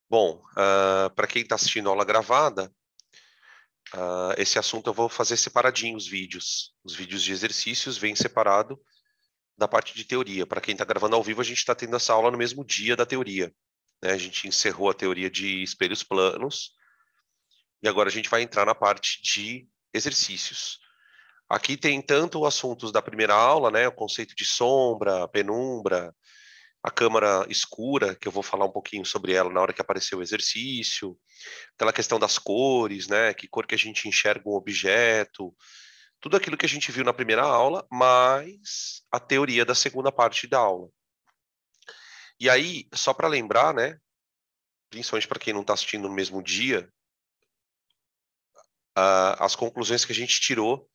Bom, para quem está assistindo a aula gravada, esse assunto eu vou fazer separadinho os vídeos. Os vídeos de exercícios vêm separado da parte de teoria. Para quem está gravando ao vivo, a gente está tendo essa aula no mesmo dia da teoria, né? A gente encerrou a teoria de espelhos planos e agora a gente vai entrar na parte de exercícios. Aqui tem tanto assuntos da primeira aula, né? O conceito de sombra, penumbra, a câmara escura, que eu vou falar um pouquinho sobre ela na hora que aparecer o exercício, aquela questão das cores, né? Que cor que a gente enxerga um objeto, tudo aquilo que a gente viu na primeira aula, mais a teoria da segunda parte da aula. E aí, só para lembrar, né? Principalmente para quem não está assistindo no mesmo dia, as conclusões que a gente tirou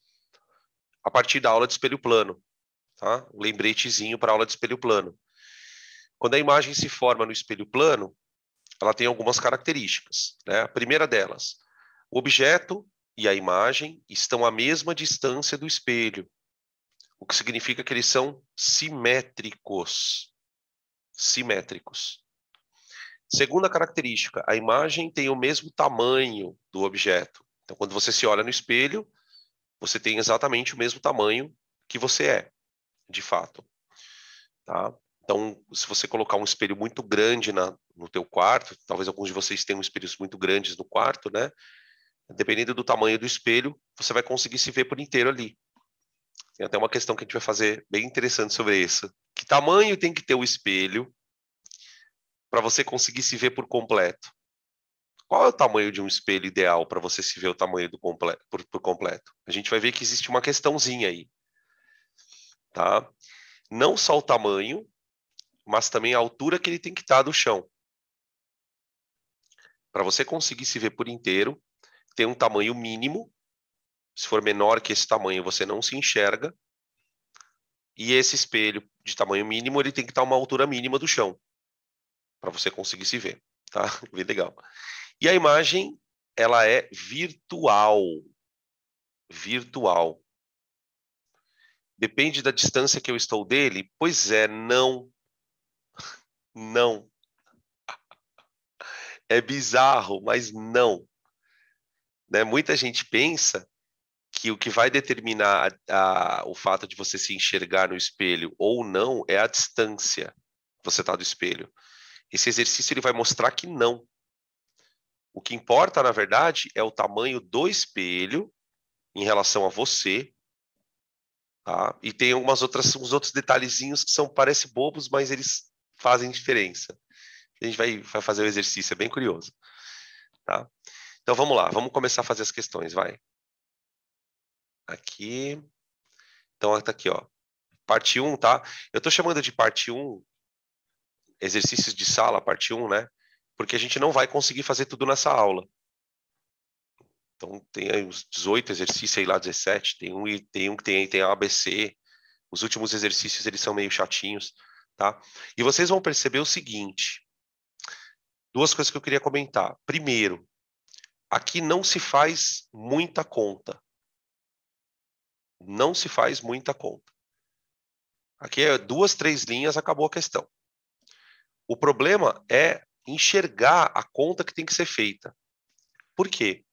a partir da aula de espelho plano, tá? Um lembretezinho para a aula de espelho plano. Quando a imagem se forma no espelho plano, ela tem algumas características, né? A primeira delas, o objeto e a imagem estão à mesma distância do espelho, o que significa que eles são simétricos. Simétricos. Segunda característica, a imagem tem o mesmo tamanho do objeto. Então, quando você se olha no espelho, você tem exatamente o mesmo tamanho que você é, de fato. Tá? Então, se você colocar um espelho muito grande no teu quarto, talvez alguns de vocês tenham espelhos muito grandes no quarto, né? Dependendo do tamanho do espelho, você vai conseguir se ver por inteiro ali. Tem até uma questão que a gente vai fazer bem interessante sobre isso. Que tamanho tem que ter o espelho para você conseguir se ver por completo? Qual é o tamanho de um espelho ideal para você se ver o tamanho por completo? A gente vai ver que existe uma questãozinha aí, tá? Não só o tamanho, mas também a altura que ele tem que estar do chão. Para você conseguir se ver por inteiro, tem um tamanho mínimo. Se for menor que esse tamanho, você não se enxerga. E esse espelho de tamanho mínimo, ele tem que estar a uma altura mínima do chão, para você conseguir se ver, tá? Bem legal. E a imagem, ela é virtual. Virtual. Depende da distância que eu estou dele? Pois é, não. Não. É bizarro, mas não. Né? Muita gente pensa que o que vai determinar o fato de você se enxergar no espelho ou não é a distância que você está do espelho. Esse exercício ele vai mostrar que não. O que importa, na verdade, é o tamanho do espelho em relação a você, tá? E tem uns outros detalhezinhos que parecem bobos, mas eles fazem diferença. A gente vai fazer o exercício, é bem curioso, tá? Então vamos lá, vamos começar a fazer as questões, vai. Aqui. Então tá aqui, ó. Parte 1, tá? Eu tô chamando de parte 1, exercícios de sala, parte 1, né? Porque a gente não vai conseguir fazer tudo nessa aula. Então tem aí uns 18 exercícios, sei lá, 17, tem um que tem ABC. Os últimos exercícios eles são meio chatinhos, tá? E vocês vão perceber o seguinte, duas coisas que eu queria comentar. Primeiro, aqui não se faz muita conta. Não se faz muita conta. Aqui é 2, 3 linhas, acabou a questão. O problema é enxergar a conta que tem que ser feita. Por quê?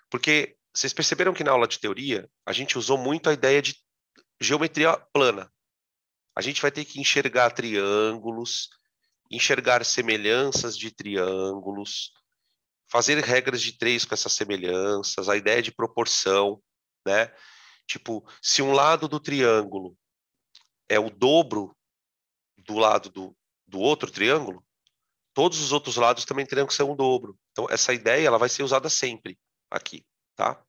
Porque vocês perceberam que na aula de teoria a gente usou muito a ideia de geometria plana. A gente vai ter que enxergar triângulos, enxergar semelhanças de triângulos, fazer regras de 3 com essas semelhanças, a ideia de proporção, né? Tipo, se um lado do triângulo é o dobro do lado do outro triângulo, todos os outros lados também terão que ser um dobro. Então, essa ideia ela vai ser usada sempre aqui, tá?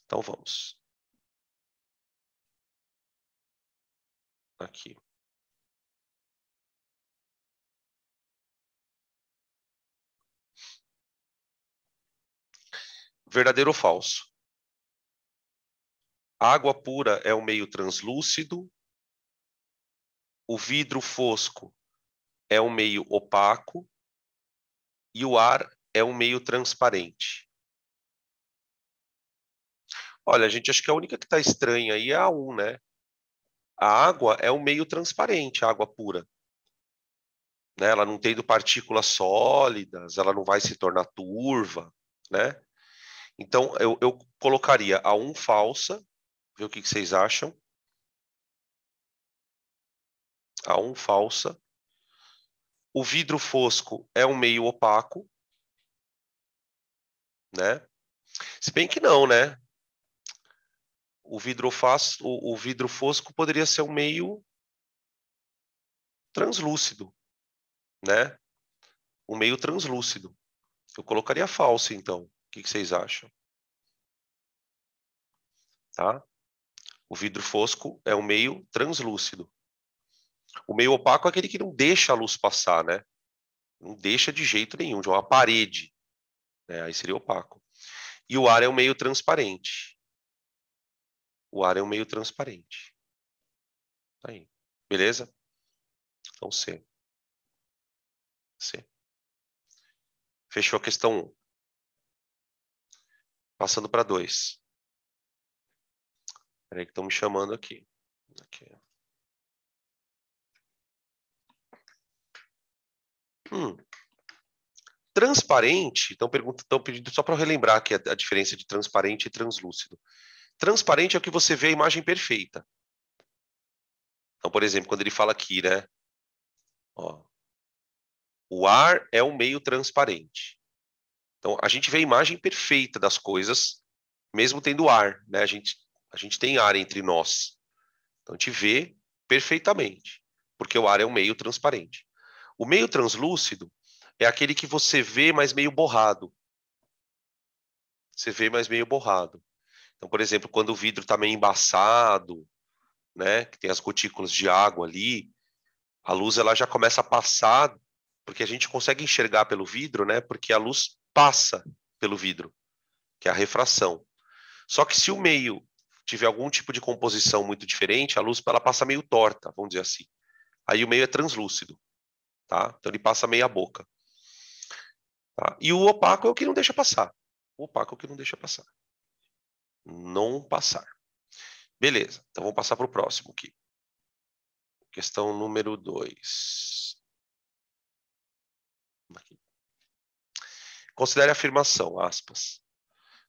Então, vamos. Aqui. Verdadeiro ou falso? A água pura é um meio translúcido, o vidro fosco é um meio opaco e o ar é um meio transparente. Olha, gente, acho que a única que está estranha aí é a 1, né? A água é um meio transparente, a água pura. né? Ela não tendo partículas sólidas, ela não vai se tornar turva, né? Então, eu colocaria a 1 falsa, ver o que vocês acham. A 1 falsa. O vidro fosco é um meio opaco, né? Se bem que não, né? O vidro fosco poderia ser um meio translúcido, né? Um meio translúcido. Eu colocaria falso, então. O que vocês acham? Tá? O vidro fosco é um meio translúcido. O meio opaco é aquele que não deixa a luz passar, né? Não deixa de jeito nenhum, de uma parede, né? Aí seria opaco. E o ar é um meio transparente. O ar é um meio transparente. Tá aí. Beleza? Então, C. C. Fechou a questão 1. Passando para 2. Espera aí que estão me chamando aqui. Aqui. Transparente, estão pedindo só para eu relembrar aqui a diferença de transparente e translúcido. Transparente é o que você vê a imagem perfeita. Então, por exemplo, quando ele fala aqui, né? Ó, o ar é um meio transparente. Então, a gente vê a imagem perfeita das coisas, mesmo tendo ar, né? A gente tem ar entre nós. Então, a gente vê perfeitamente, porque o ar é um meio transparente. O meio translúcido é aquele que você vê, mas meio borrado. Você vê, mas meio borrado. Então, por exemplo, quando o vidro está meio embaçado, né, que tem as gotículas de água ali, a luz ela já começa a passar, porque a gente consegue enxergar pelo vidro, né, porque a luz passa pelo vidro, que é a refração. Só que se o meio tiver algum tipo de composição muito diferente, a luz ela passa meio torta, vamos dizer assim. Aí o meio é translúcido, tá? Então ele passa meia boca. Tá? E o opaco é o que não deixa passar. O opaco é o que não deixa passar. Não passar. Beleza, então vamos passar para o próximo aqui. Questão número 2. Considere a afirmação, aspas.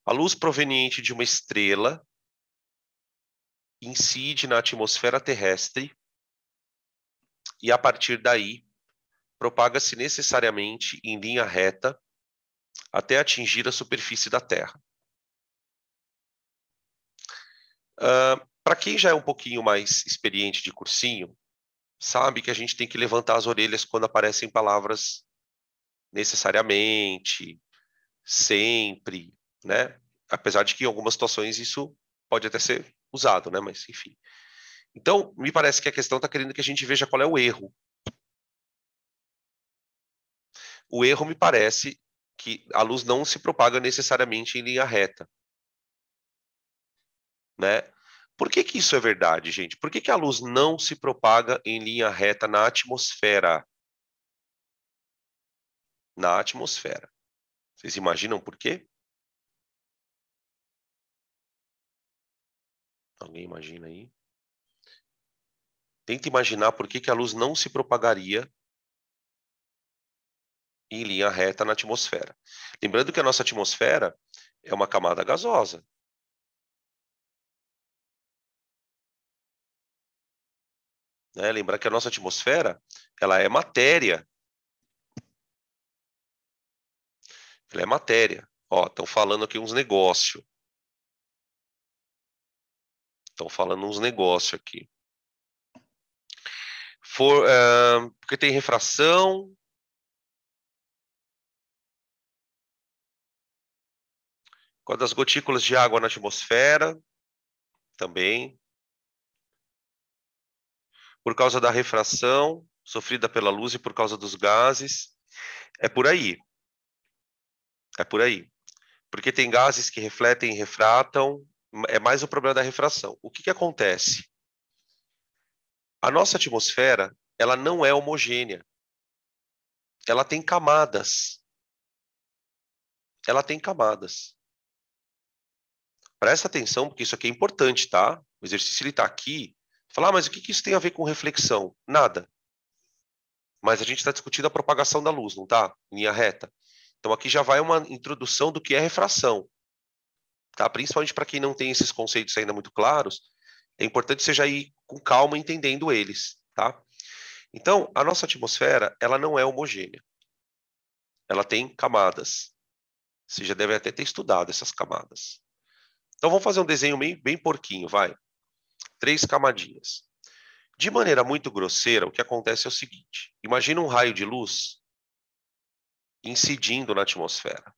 A luz proveniente de uma estrela incide na atmosfera terrestre e, a partir daí, propaga-se necessariamente em linha reta até atingir a superfície da Terra. Para quem já é um pouquinho mais experiente de cursinho, sabe que a gente tem que levantar as orelhas quando aparecem palavras necessariamente, sempre, né? Apesar de que em algumas situações isso pode até ser usado, né? Mas enfim. Então, me parece que a questão está querendo que a gente veja qual é o erro. O erro me parece que a luz não se propaga necessariamente em linha reta, né? Por que que isso é verdade, gente? Por que que a luz não se propaga em linha reta na atmosfera? Na atmosfera. Vocês imaginam por quê? Alguém imagina aí? Tenta imaginar por que que a luz não se propagaria em linha reta na atmosfera. Lembrando que a nossa atmosfera é uma camada gasosa. Né? Lembrar que a nossa atmosfera ela é matéria. Ela é matéria. Ó, estão falando aqui uns negócios. Estão falando uns negócios aqui. Porque tem refração. Quando as gotículas de água na atmosfera, também. Por causa da refração sofrida pela luz e por causa dos gases. É por aí. É por aí. Porque tem gases que refletem e refratam. É mais o problema da refração. O que que acontece? A nossa atmosfera, ela não é homogênea. Ela tem camadas. Ela tem camadas. Presta atenção, porque isso aqui é importante, tá? O exercício ele está aqui. Falar, mas o que que isso tem a ver com reflexão? Nada. mas a gente está discutindo a propagação da luz, não está? Em linha reta. Então aqui já vai uma introdução do que é refração, tá? Principalmente para quem não tem esses conceitos ainda muito claros, é importante você já ir com calma entendendo eles, tá? Então, a nossa atmosfera, ela não é homogênea. Ela tem camadas. Você já deve até ter estudado essas camadas. Então, vamos fazer um desenho bem porquinho, vai. 3 camadinhas. De maneira muito grosseira, o que acontece é o seguinte. Imagina um raio de luz incidindo na atmosfera.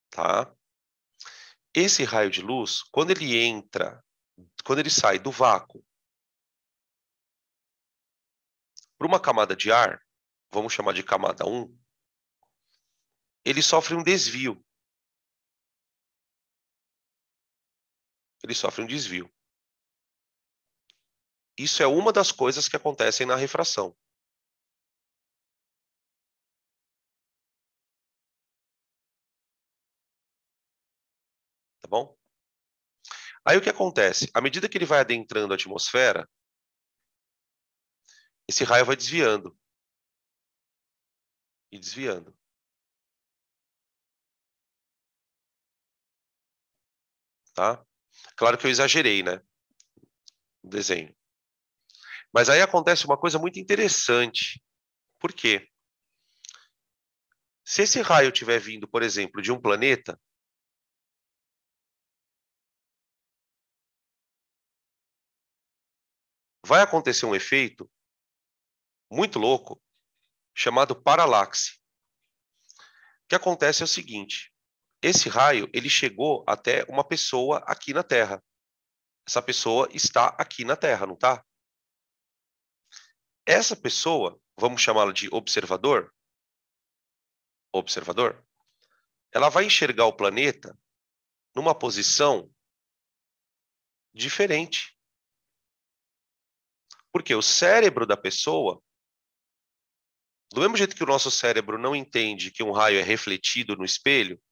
Tá? Esse raio de luz, quando ele sai do vácuo para uma camada de ar, vamos chamar de camada 1, ele sofre um desvio. Ele sofre um desvio. Isso é uma das coisas que acontecem na refração. Tá bom? Aí o que acontece? À medida que ele vai adentrando a atmosfera, esse raio vai desviando. E desviando. Tá? Claro que eu exagerei, né? No desenho. Mas aí acontece uma coisa muito interessante. Por quê? Se esse raio estiver vindo, por exemplo, de um planeta, vai acontecer um efeito muito louco chamado paralaxe. O que acontece é o seguinte: esse raio ele chegou até uma pessoa aqui na Terra. Essa pessoa está aqui na Terra, não está? Essa pessoa, vamos chamá-la de observador, ela vai enxergar o planeta numa posição diferente. Porque o cérebro da pessoa, do mesmo jeito que o nosso cérebro não entende que um raio é refletido no espelho,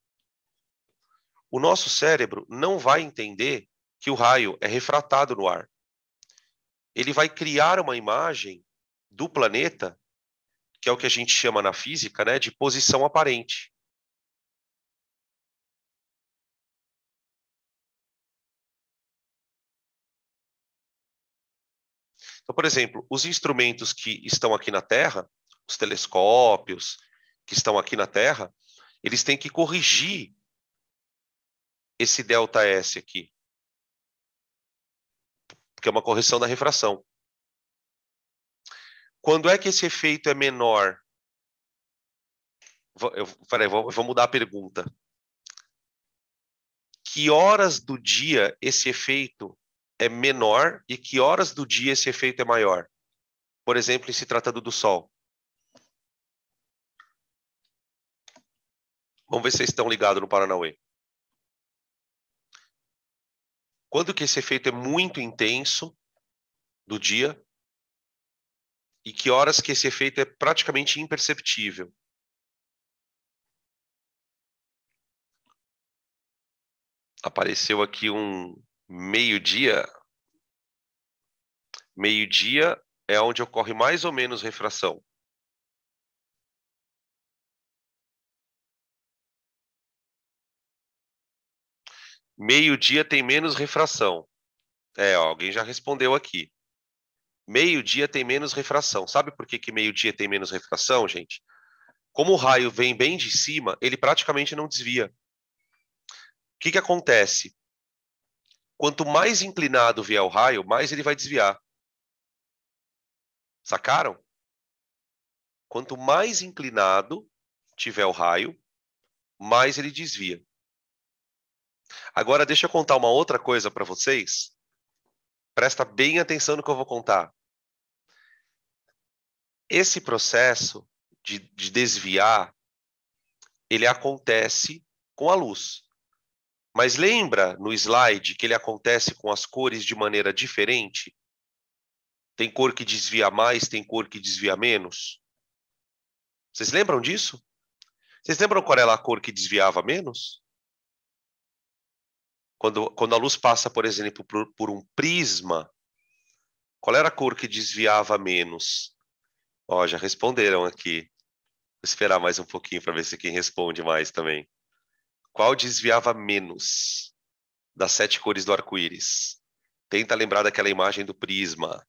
o nosso cérebro não vai entender que o raio é refratado no ar. Ele vai criar uma imagem do planeta, que é o que a gente chama na física, né, de posição aparente. Então, por exemplo, os instrumentos que estão aqui na Terra, os telescópios que estão aqui na Terra, eles têm que corrigir esse ΔS aqui, que é uma correção da refração. Quando é que esse efeito é menor? Peraí, eu vou mudar a pergunta. Que horas do dia esse efeito é menor e que horas do dia esse efeito é maior? Por exemplo, em se tratando do Sol. Vamos ver se vocês estão ligados no Paranauê. Quando que esse efeito é muito intenso do dia e que horas que esse efeito é praticamente imperceptível? Apareceu aqui um meio-dia. Meio-dia é onde ocorre mais ou menos refração. Meio-dia tem menos refração. Ó, alguém já respondeu aqui. Meio-dia tem menos refração. Sabe por que meio-dia tem menos refração, gente? Como o raio vem bem de cima, ele praticamente não desvia. O que acontece? Quanto mais inclinado vier o raio, mais ele vai desviar. Sacaram? Quanto mais inclinado tiver o raio, mais ele desvia. Agora, deixa eu contar uma outra coisa para vocês. Presta bem atenção no que eu vou contar. Esse processo de desviar, ele acontece com a luz. Mas lembra no slide que ele acontece com as cores de maneira diferente? Tem cor que desvia mais, tem cor que desvia menos. Vocês lembram disso? Vocês lembram qual era a cor que desviava menos? Quando a luz passa, por exemplo, por um prisma, qual era a cor que desviava menos? Ó, já responderam aqui. Vou esperar mais um pouquinho para ver se quem responde mais também. Qual desviava menos das 7 cores do arco-íris? Tenta lembrar daquela imagem do prisma.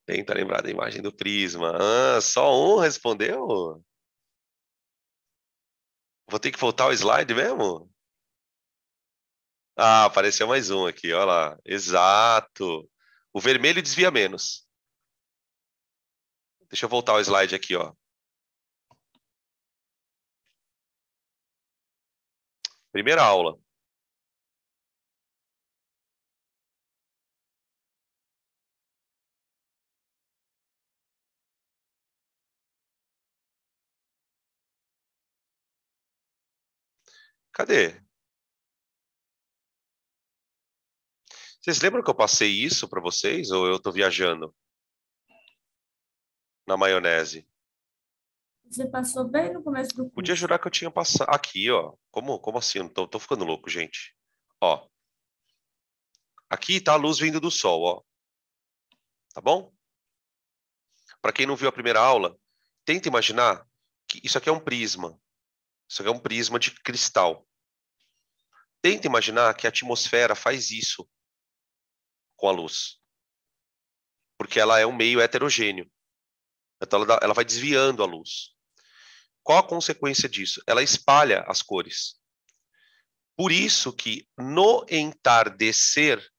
Tenta lembrar da imagem do prisma. Ah, só um respondeu? Vou ter que voltar ao slide mesmo? Ah, apareceu mais um aqui, olha lá. Exato. O vermelho desvia menos. Deixa eu voltar ao slide aqui, ó. Primeira aula. Cadê? Vocês lembram que eu passei isso para vocês ou eu tô viajando na maionese? Você passou bem no começo do Podia curso. jurar que eu tinha passado. Aqui, ó. Como assim? Eu não tô ficando louco, gente. Ó. Aqui tá a luz vindo do sol, ó. Tá bom? Para quem não viu a primeira aula, tenta imaginar que isso aqui é um prisma. Isso aqui é um prisma de cristal. Tenta imaginar que a atmosfera faz isso com a luz, porque ela é um meio heterogêneo. Então ela vai desviando a luz. Qual a consequência disso? Ela espalha as cores. Por isso que no entardecer,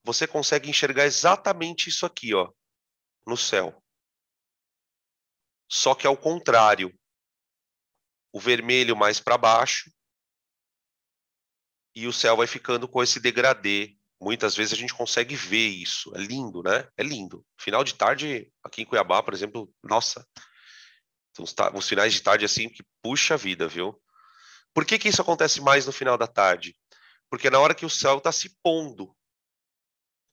você consegue enxergar exatamente isso aqui, ó, no céu. Só que ao contrário, o vermelho mais para baixo e o céu vai ficando com esse degradê. Muitas vezes a gente consegue ver isso. É lindo, né? É lindo. Final de tarde, aqui em Cuiabá, por exemplo, nossa, uns finais de tarde assim que puxa a vida, viu? Por que que isso acontece mais no final da tarde? Porque na hora que o céu está se pondo, o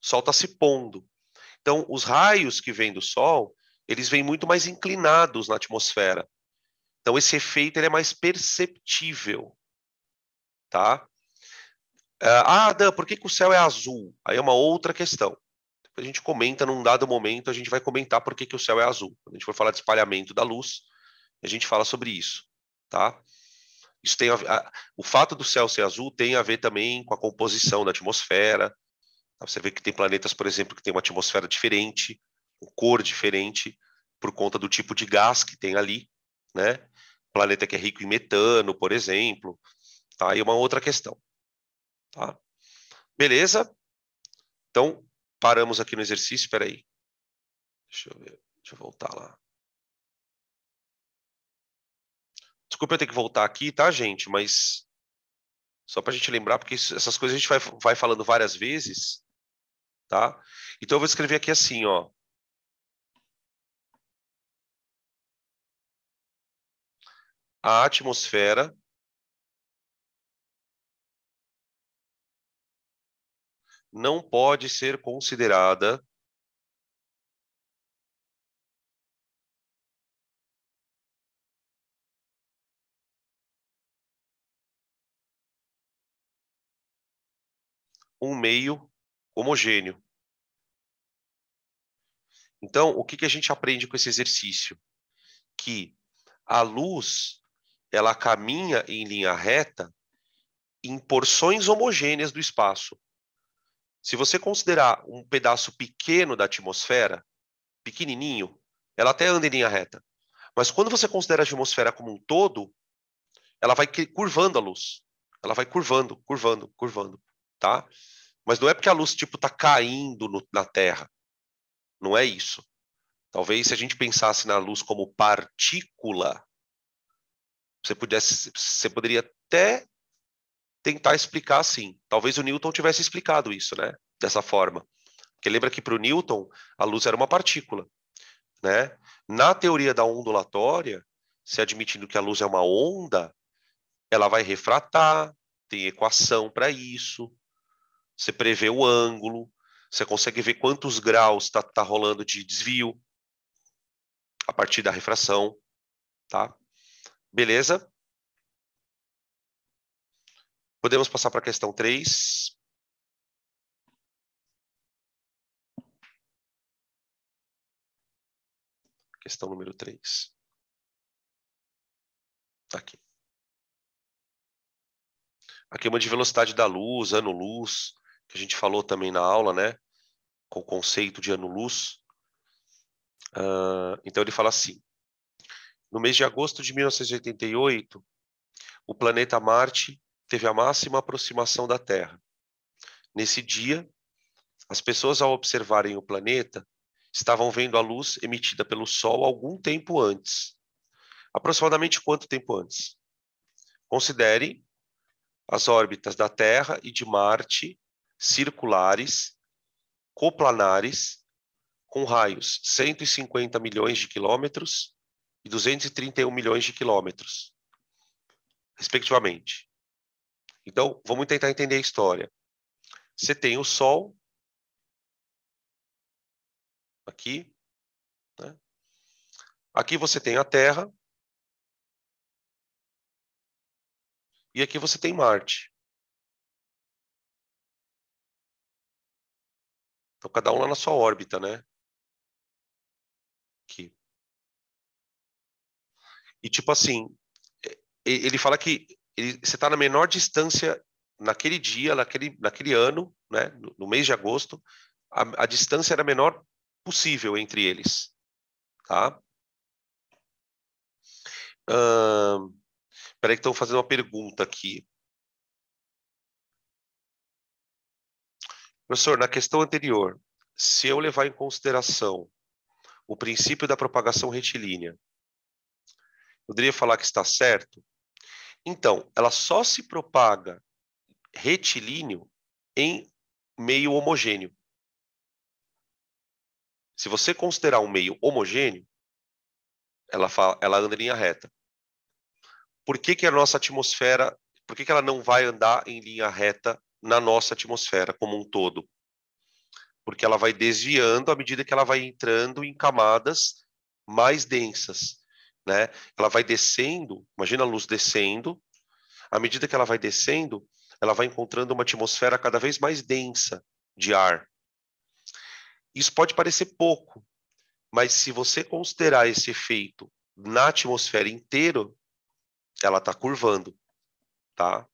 sol está se pondo. Então, os raios que vêm do sol, eles vêm muito mais inclinados na atmosfera. Então, esse efeito ele é mais perceptível, tá? Dan, por que que o céu é azul? Aí é uma outra questão. A gente comenta num dado momento, a gente vai comentar por que que o céu é azul. Quando a gente for falar de espalhamento da luz, a gente fala sobre isso, tá? Isso tem o fato do céu ser azul tem a ver também com a composição da atmosfera. Você vê que tem planetas, por exemplo, que tem uma atmosfera diferente, uma cor diferente, por conta do tipo de gás que tem ali, né? Planeta que é rico em metano, por exemplo, tá? E uma outra questão, tá? Beleza? Então, paramos aqui no exercício, espera aí. Deixa eu ver, deixa eu voltar lá. Desculpa eu ter que voltar aqui, tá, gente? Mas só para a gente lembrar, porque essas coisas a gente vai falando várias vezes, tá? Então eu vou escrever aqui assim, ó. A atmosfera não pode ser considerada um meio homogêneo. Então, o que que a gente aprende com esse exercício? Que a luz, ela caminha em linha reta em porções homogêneas do espaço. Se você considerar um pedaço pequeno da atmosfera, pequenininho, ela até anda em linha reta. Mas quando você considera a atmosfera como um todo, ela vai curvando a luz. Ela vai curvando, curvando, curvando, tá? Mas não é porque a luz, tipo, tá caindo na Terra. Não é isso. Talvez se a gente pensasse na luz como partícula, você poderia até tentar explicar assim. Talvez o Newton tivesse explicado isso, né? Dessa forma. Porque lembra que para o Newton a luz era uma partícula, né? Na teoria da ondulatória, se admitindo que a luz é uma onda, ela vai refratar, tem equação para isso. Você prevê o ângulo, você consegue ver quantos graus está rolando de desvio a partir da refração, tá? Beleza? Podemos passar para a questão 3. Questão número 3. Aqui. Aqui é uma de velocidade da luz, ano-luz, que a gente falou também na aula, né? Com o conceito de ano-luz. Então ele fala assim: no mês de agosto de 1988, o planeta Marte teve a máxima aproximação da Terra. Nesse dia, as pessoas, ao observarem o planeta, estavam vendo a luz emitida pelo Sol algum tempo antes. Aproximadamente quanto tempo antes? Considere as órbitas da Terra e de Marte circulares, coplanares, com raios 150 milhões de quilômetros e 231 milhões de quilômetros, respectivamente. Então, vamos tentar entender a história. Você tem o Sol, aqui, né? Aqui você tem a Terra, e aqui você tem Marte. Então, cada um lá na sua órbita, né? Aqui. E tipo assim, ele fala que você está na menor distância naquele dia, naquele ano, né? No mês de agosto, a distância era a menor possível entre eles, tá? Peraí que estão fazendo uma pergunta aqui. Professor, na questão anterior, se eu levar em consideração o princípio da propagação retilínea, poderia falar que está certo? Então, ela só se propaga retilíneo em meio homogêneo. Se você considerar um meio homogêneo, ela anda em linha reta. Por que a nossa atmosfera, por que ela não vai andar em linha reta na nossa atmosfera como um todo? Porque ela vai desviando à medida que ela vai entrando em camadas mais densas, né? Ela vai descendo, imagina a luz descendo, à medida que ela vai descendo, ela vai encontrando uma atmosfera cada vez mais densa de ar. Isso pode parecer pouco, mas se você considerar esse efeito na atmosfera inteira, ela está curvando, tá?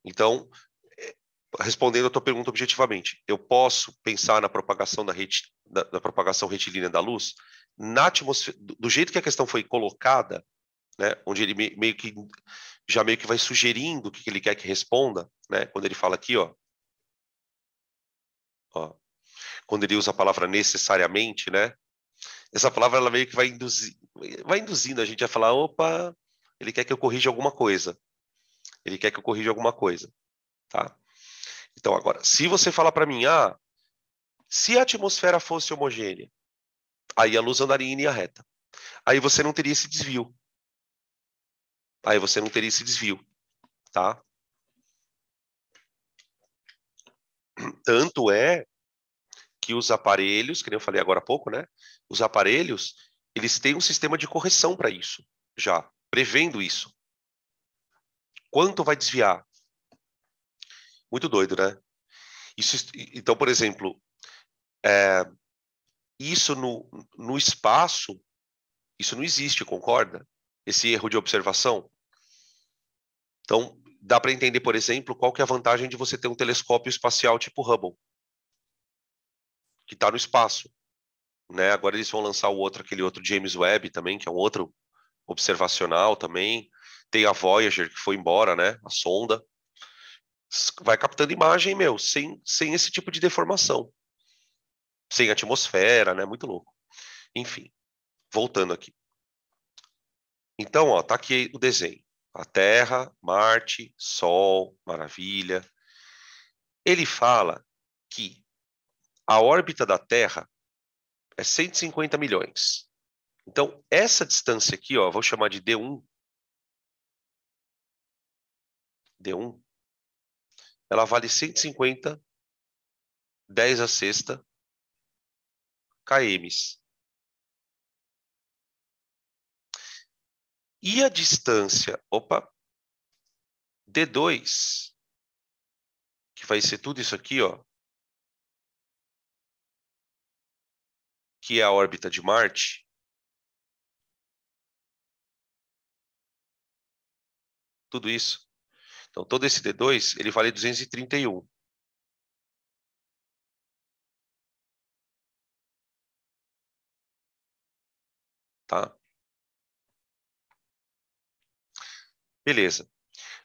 Então, respondendo a tua pergunta objetivamente, eu posso pensar na propagação da propagação retilínea da luz na atmosfera, do jeito que a questão foi colocada, né, onde ele meio que vai sugerindo o que ele quer que responda, né, quando ele fala aqui, ó, quando ele usa a palavra necessariamente, né, essa palavra ela meio que vai induzindo a gente a falar, opa, ele quer que eu corrija alguma coisa. Ele quer que eu corrija alguma coisa, tá? Então, agora, se você falar para mim, se a atmosfera fosse homogênea, aí a luz andaria em linha reta. Aí você não teria esse desvio. Tá? Tanto é que os aparelhos, que nem eu falei agora há pouco, né? Os aparelhos, eles têm um sistema de correção para isso, já, prevendo isso. Quanto vai desviar? Muito doido, né? Então, por exemplo, isso no espaço, isso não existe, concorda? Esse erro de observação. Então, dá para entender, por exemplo, qual que é a vantagem de você ter um telescópio espacial tipo Hubble, que está no espaço, né? Agora eles vão lançar aquele outro James Webb também, que é um outro observacional também. Tem a Voyager, que foi embora, né? A sonda. Vai captando imagem, sem esse tipo de deformação. Sem atmosfera, né? Muito louco. Enfim, voltando aqui. Então, ó, tá aqui o desenho. A Terra, Marte, Sol, maravilha. Ele fala que a órbita da Terra é 150 milhões. Então, essa distância aqui, ó, vou chamar de D1. D1, ela vale 150, 10 a sexta, km. E a distância, D2, que vai ser tudo isso aqui, ó, que é a órbita de Marte, Tudo isso. Então, todo esse D2, ele vale 231. Tá? Beleza.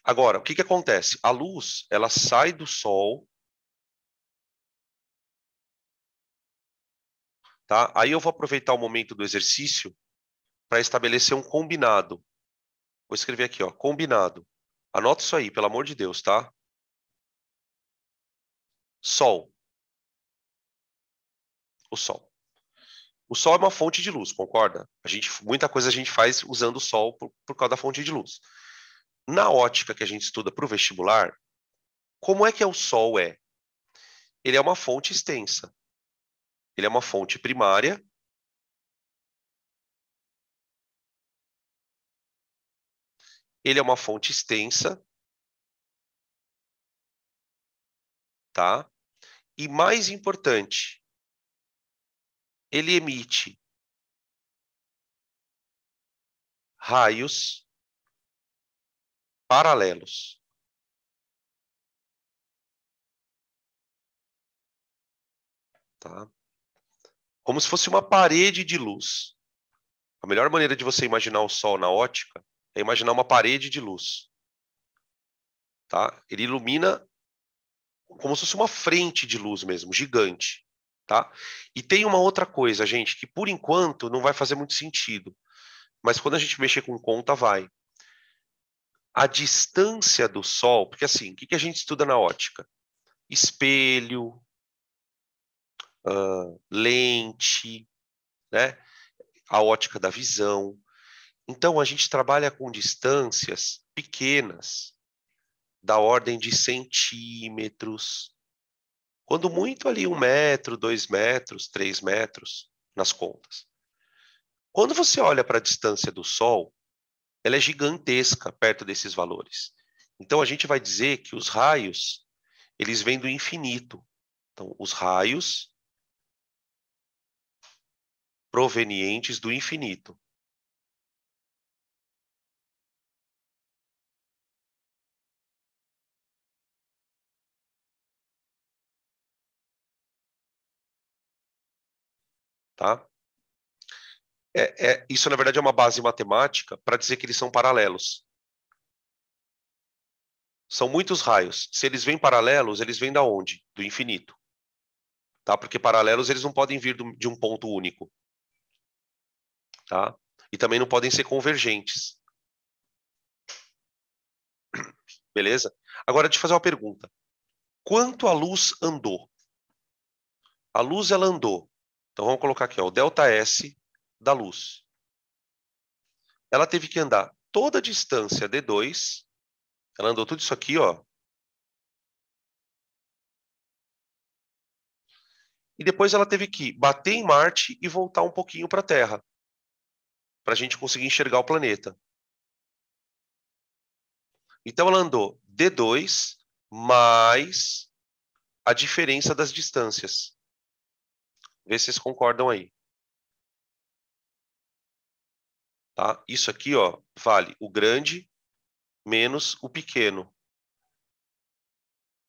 Agora, o que que acontece? A luz, ela sai do Sol, tá? Aí eu vou aproveitar o momento do exercício para estabelecer um combinado. Vou escrever aqui, ó, combinado. Anota isso aí, pelo amor de Deus, tá? Sol. O Sol. O Sol é uma fonte de luz, concorda? Muita coisa a gente faz usando o Sol por causa da fonte de luz. Na ótica que a gente estuda para o vestibular, como é que o Sol é? Ele é uma fonte extensa. Ele é uma fonte primária. Ele é uma fonte extensa, tá? E mais importante, ele emite raios paralelos. Tá? Como se fosse uma parede de luz. A melhor maneira de você imaginar o Sol na ótica é imaginar uma parede de luz. Tá? Ele ilumina como se fosse uma frente de luz mesmo, gigante. Tá? E tem uma outra coisa, gente, que por enquanto não vai fazer muito sentido. Mas quando a gente mexer com conta, vai. A distância do Sol, porque assim, o que a gente estuda na ótica? Espelho, lente, né? A ótica da visão. Então, a gente trabalha com distâncias pequenas, da ordem de centímetros. Quando muito ali 1 metro, 2 metros, 3 metros, nas contas. Quando você olha para a distância do Sol, ela é gigantesca perto desses valores. Então, a gente vai dizer que os raios, eles vêm do infinito. Então, os raios provenientes do infinito. Tá? Isso, na verdade, é uma base matemática para dizer que eles são paralelos. São muitos raios. Se eles vêm paralelos, eles vêm da onde? Do infinito. Tá? Porque paralelos eles não podem vir de um ponto único. Tá? E também não podem ser convergentes. Beleza? Agora, deixa eu fazer uma pergunta. Quanto a luz andou? A luz, ela andou. Então, vamos colocar aqui, ó, o ΔS da luz. Ela teve que andar toda a distância D2. Ela andou tudo isso aqui, ó. E depois ela teve que bater em Marte e voltar um pouquinho para a Terra, para a gente conseguir enxergar o planeta. Então ela andou D2 mais a diferença das distâncias. Vê se vocês concordam aí. Tá? Isso aqui, ó, vale o grande menos o pequeno.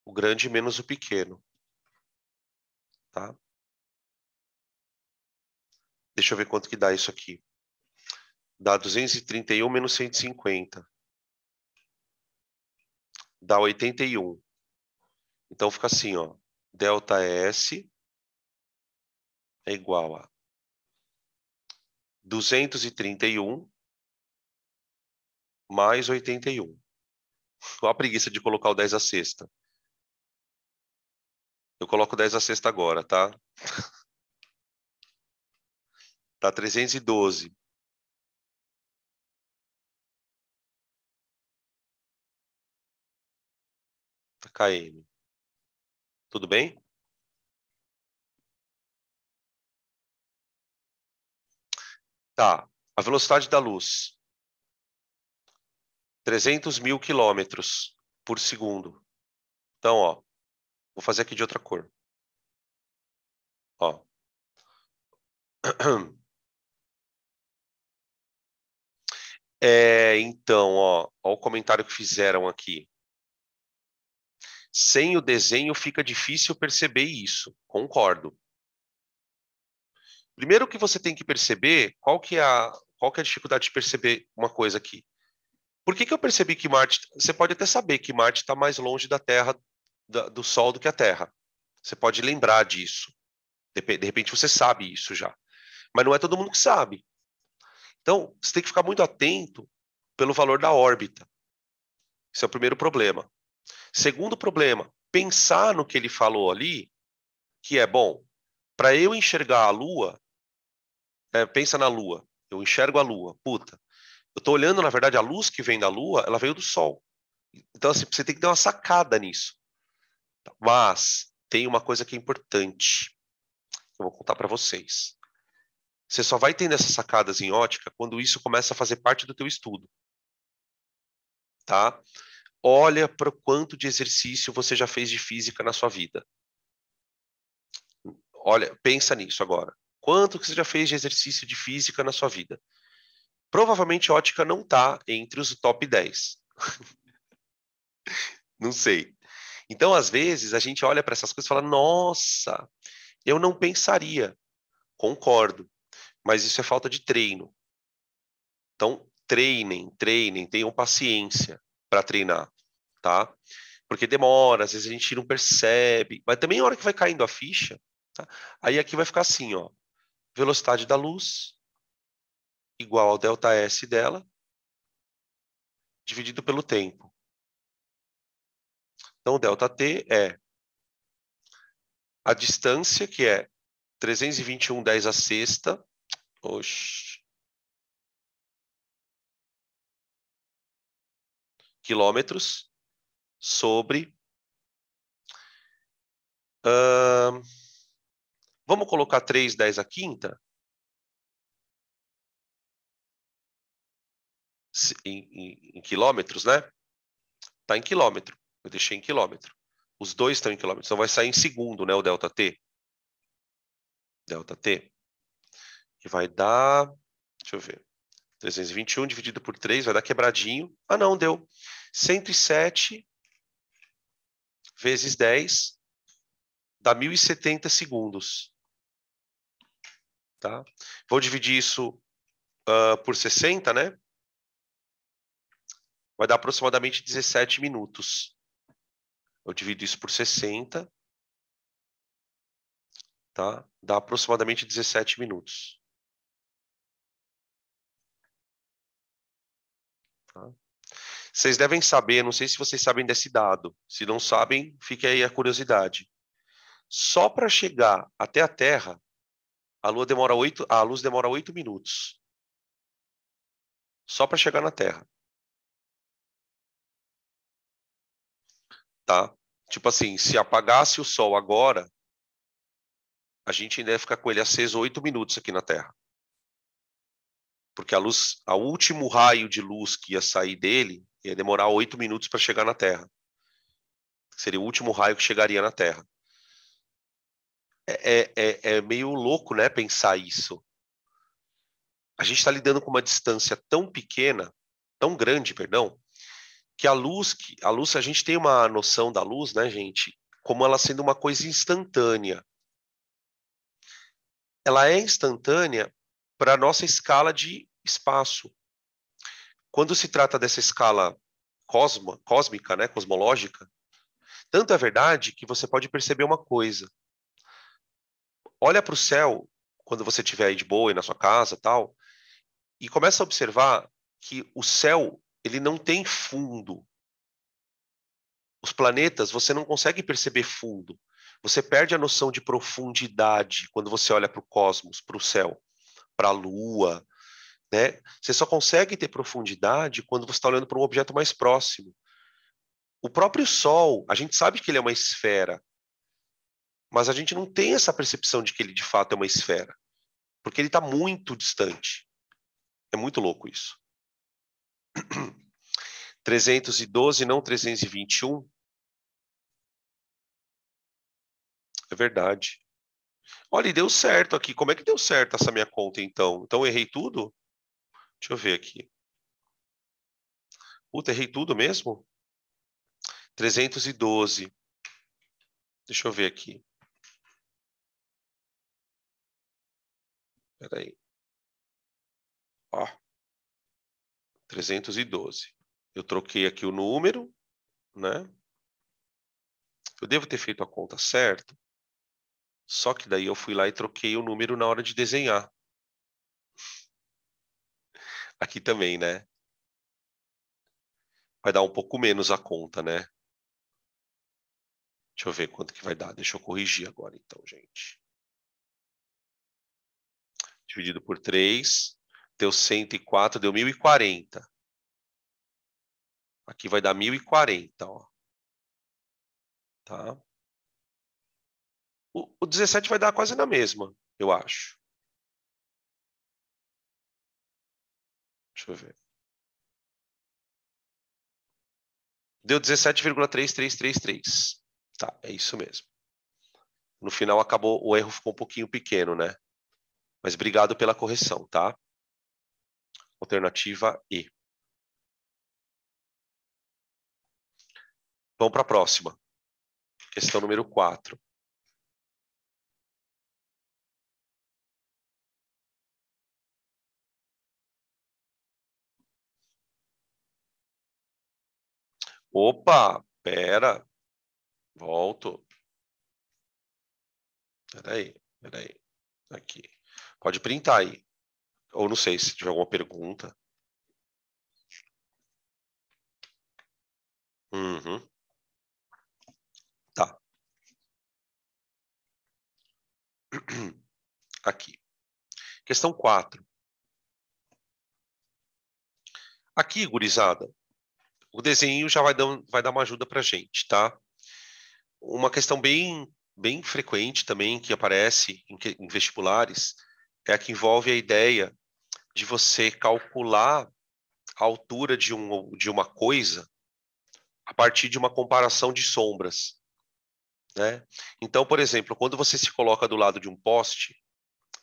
O grande menos o pequeno. Tá? Deixa eu ver quanto que dá isso aqui. Dá 231 menos 150. Dá 81. Então fica assim, ó. ΔS é igual a 231 mais 81. Qual a preguiça de colocar o 10 à sexta? Eu coloco o 10 à sexta agora, tá? Tá 312. km. Tudo bem? Tá. A velocidade da luz. 300 mil quilômetros por segundo. Então, ó. Vou fazer aqui de outra cor. Ó. Então, ó o comentário que fizeram aqui. Sem o desenho fica difícil perceber isso. Concordo. Primeiro que você tem que perceber qual que é a dificuldade de perceber uma coisa aqui. Por que eu percebi que Marte... Você pode até saber que Marte está mais longe da Terra, do Sol do que a Terra. Você pode lembrar disso. De repente você sabe isso já. Mas não é todo mundo que sabe. Então, você tem que ficar muito atento pelo valor da órbita. Esse é o primeiro problema. Segundo problema, pensar no que ele falou ali, que é bom, para eu enxergar a Lua, pensa na Lua, eu enxergo a Lua, puta, eu tô olhando, na verdade, a luz que vem da Lua, ela veio do Sol. Então, assim, você tem que ter uma sacada nisso. Mas tem uma coisa que é importante, que eu vou contar para vocês. Você só vai tendo essas sacadas em ótica quando isso começa a fazer parte do teu estudo. Tá? Olha para o quanto de exercício você já fez de física na sua vida. Olha, pensa nisso agora. Quanto que você já fez de exercício de física na sua vida? Provavelmente ótica não está entre os top 10. Não sei. Então, às vezes, a gente olha para essas coisas e fala, nossa, eu não pensaria. Concordo. Mas isso é falta de treino. Então, treinem, tenham paciência para treinar, tá? Porque demora, às vezes a gente não percebe, mas também a hora que vai caindo a ficha, tá? Aí aqui vai ficar assim, ó, velocidade da luz igual ao delta S dela, dividido pelo tempo. Então, o delta T é a distância, que é 321 × 10⁶, quilômetros, sobre... vamos colocar 3 × 10⁵? Em quilômetros, né? Está em quilômetro. Eu deixei em quilômetro. Os dois estão em quilômetros. Então vai sair em segundo, né? O delta T. Delta T. Que vai dar... Deixa eu ver. 321 dividido por 3 vai dar quebradinho. Ah, não, deu. 107 vezes 10 dá 1.070 segundos. Tá? Vou dividir isso por 60, né? Vai dar aproximadamente 17 minutos. Eu divido isso por 60, tá? Dá aproximadamente 17 minutos. Tá? Vocês devem saber, não sei se vocês sabem desse dado. Se não sabem, fique aí a curiosidade. Só para chegar até a Terra, a luz demora 8 minutos. Só para chegar na Terra. Tá? Tipo assim, se apagasse o Sol agora, a gente ainda ia ficar com ele aceso 8 minutos aqui na Terra. Porque o último raio de luz que ia sair dele ia demorar 8 minutos para chegar na Terra. Seria o último raio que chegaria na Terra. É meio louco, né, pensar isso. A gente está lidando com uma distância tão pequena, tão grande, perdão, que a luz, a gente tem uma noção da luz, né, gente, como ela sendo uma coisa instantânea. Ela é instantânea para a nossa escala de espaço. Quando se trata dessa escala cósmica, né, cosmológica, tanto é verdade que você pode perceber uma coisa. Olha para o céu, quando você estiver aí de boa aí na sua casa, tal, e começa a observar que o céu, ele não tem fundo. Os planetas, você não consegue perceber fundo. Você perde a noção de profundidade quando você olha para o cosmos, para o céu, para a Lua, né? Você só consegue ter profundidade quando você está olhando para um objeto mais próximo. O próprio Sol, a gente sabe que ele é uma esfera, mas a gente não tem essa percepção de que ele de fato é uma esfera, porque ele está muito distante. É muito louco isso. 312, não 321. É verdade. Olha, e deu certo aqui. Como é que deu certo essa minha conta, então? Então eu errei tudo? Deixa eu ver aqui. Puta, errei tudo mesmo? 312. Deixa eu ver aqui. Espera aí. Ó. 312. Eu troquei aqui o número, né? Eu devo ter feito a conta certa. Só que daí eu fui lá e troquei o número na hora de desenhar. Aqui também, né? Vai dar um pouco menos a conta, né? Deixa eu ver quanto que vai dar. Deixa eu corrigir agora, então, gente. Dividido por 3, deu 104, deu 1040. Aqui vai dar 1040, ó. Tá? O 17 vai dar quase na mesma, eu acho. Deixa eu ver. Deu 17,3333. Tá, é isso mesmo. No final acabou, o erro ficou um pouquinho pequeno, né? Mas obrigado pela correção, tá? Alternativa E. Vamos para a próxima. Questão número 4. Opa, pera. Volto. Peraí. Aqui. Pode printar aí. Ou não sei se tiver alguma pergunta. Uhum. Tá. Aqui. Questão 4. Aqui, gurizada, o desenho já vai dar uma ajuda pra gente, tá? Uma questão bem frequente também que aparece em vestibulares é a que envolve a ideia de você calcular a altura de uma coisa a partir de uma comparação de sombras, né? Então, por exemplo, quando você se coloca do lado de um poste,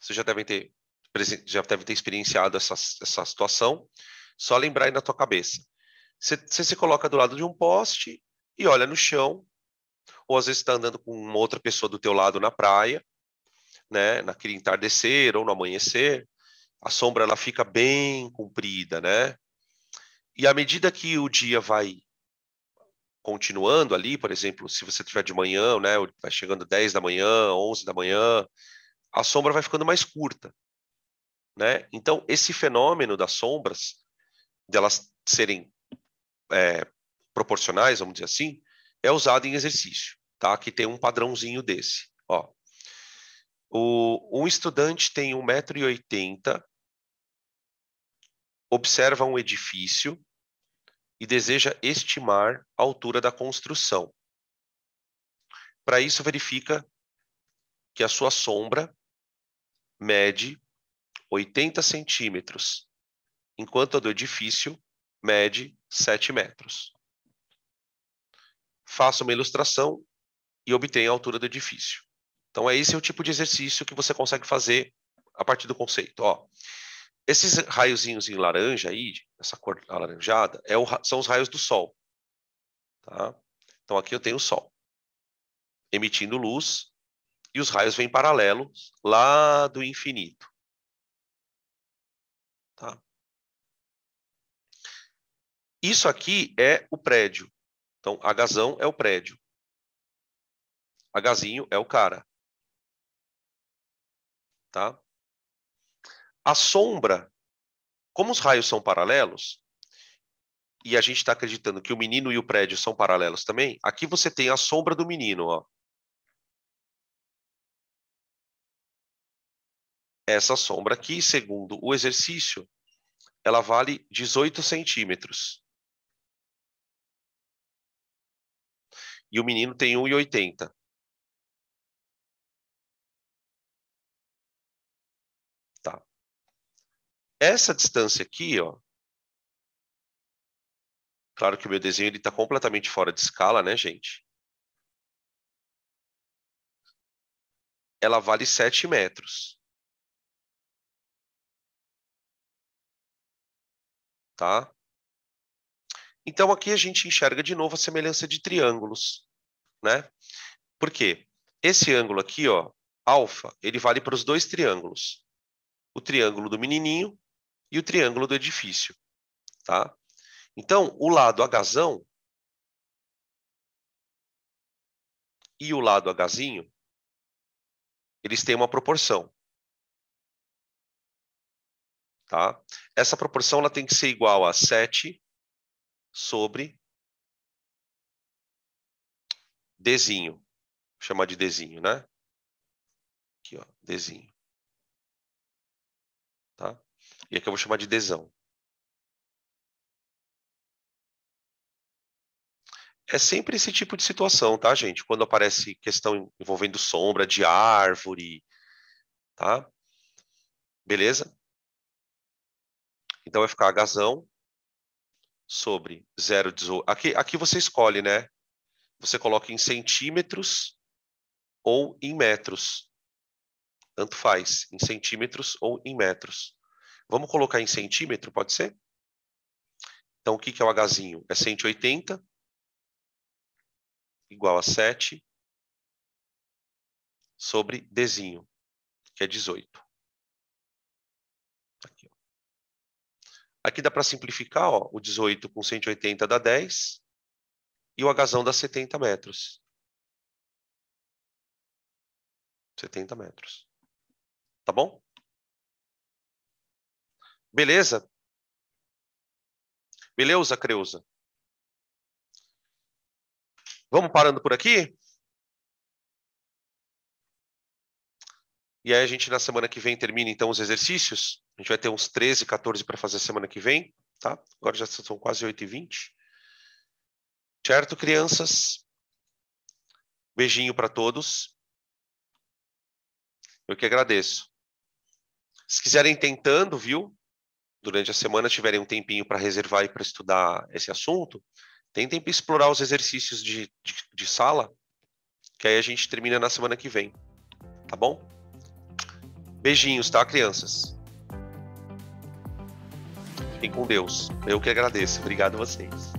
você já deve ter experienciado essa situação, só lembrar aí na tua cabeça. Você se coloca do lado de um poste e olha no chão, ou às vezes está andando com uma outra pessoa do teu lado na praia, né, naquele entardecer ou no amanhecer, a sombra ela fica bem comprida, né? E à medida que o dia vai continuando ali, por exemplo, se você estiver de manhã, né, vai chegando 10 da manhã, 11 da manhã, a sombra vai ficando mais curta, né? Então, esse fenômeno das sombras, de elas serem proporcionais, vamos dizer assim, é usado em exercício, tá? Que tem um padrãozinho desse, ó. Um estudante tem 1,80 m, observa um edifício e deseja estimar a altura da construção. Para isso, verifica que a sua sombra mede 80 centímetros, enquanto a do edifício mede 7 metros. Faça uma ilustração e obtenha a altura do edifício. Então, esse é o tipo de exercício que você consegue fazer a partir do conceito. Ó, esses raiozinhos em laranja aí, essa cor alaranjada, são os raios do Sol. Tá? Então, aqui eu tenho o Sol emitindo luz e os raios vêm paralelos lá do infinito. Tá? Isso aqui é o prédio. Então, Hzão é o prédio. Hzinho é o cara. Tá? A sombra, como os raios são paralelos, e a gente está acreditando que o menino e o prédio são paralelos também, aqui você tem a sombra do menino, ó. Essa sombra aqui, segundo o exercício, ela vale 18 centímetros. E o menino tem 1,80. Tá. Essa distância aqui, ó. Claro que o meu desenho está completamente fora de escala, né, gente? Ela vale 7 metros. Tá? Então, aqui a gente enxerga de novo a semelhança de triângulos, né? Por quê? Esse ângulo aqui, ó, alfa, ele vale para os dois triângulos. O triângulo do menininho e o triângulo do edifício, tá? Então, o lado Hzão e o lado Hzinho, eles têm uma proporção, tá? Essa proporção ela tem que ser igual a 7 sobre Dzinho. Vou chamar de Dzinho, né? Aqui, ó, Dzinho. Tá? E aqui eu vou chamar de Dzão. É sempre esse tipo de situação, tá, gente? Quando aparece questão envolvendo sombra de árvore, tá? Beleza? Então vai ficar Hzão sobre 0,18. Aqui você escolhe, né? Você coloca em centímetros ou em metros. Tanto faz, em centímetros ou em metros. Vamos colocar em centímetro, pode ser? Então, o que é o Hzinho? É 180 igual a 7 sobre Dzinho, que é 18. Aqui, ó. Aqui dá para simplificar, ó, o 18 com 180 dá 10 e o Hzão dá 70 metros. 70 metros. Tá bom? Beleza? Beleza, Creuza? Vamos parando por aqui? E aí a gente na semana que vem termina então os exercícios. A gente vai ter uns 13, 14 para fazer semana que vem, tá? Agora já são quase 8h20. Certo, crianças? Beijinho para todos. Eu que agradeço. Se quiserem tentando, viu? Durante a semana tiverem um tempinho para reservar e para estudar esse assunto, tentem explorar os exercícios de sala, que aí a gente termina na semana que vem. Tá bom? Beijinhos, tá, crianças? Fiquem com Deus. Eu que agradeço. Obrigado a vocês.